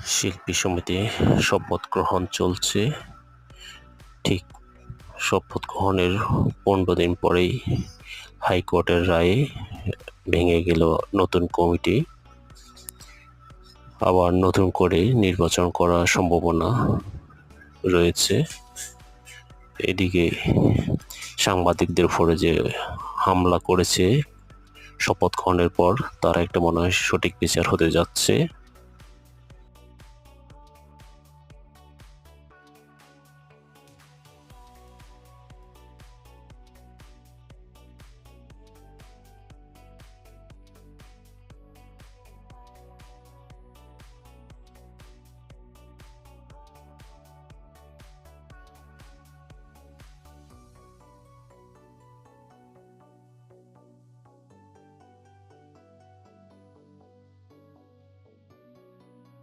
শিল্পী সমিতি শপথ গ্রহণ চলছে। ঠিক শপথ গ্রহণের 15 দিন পরেই হাইকোর্টের রায়ে ভেঙে গেল নতুন কমিটি। আবার নতুন করে নির্বাচন করার সম্ভাবনা রয়েছে। এদিকে সাংবাদিকদের উপরে যে হামলা করেছে শপথ গ্রহণের পর, তার একটা মনে হয় সঠিক বিচার হতে যাচ্ছে।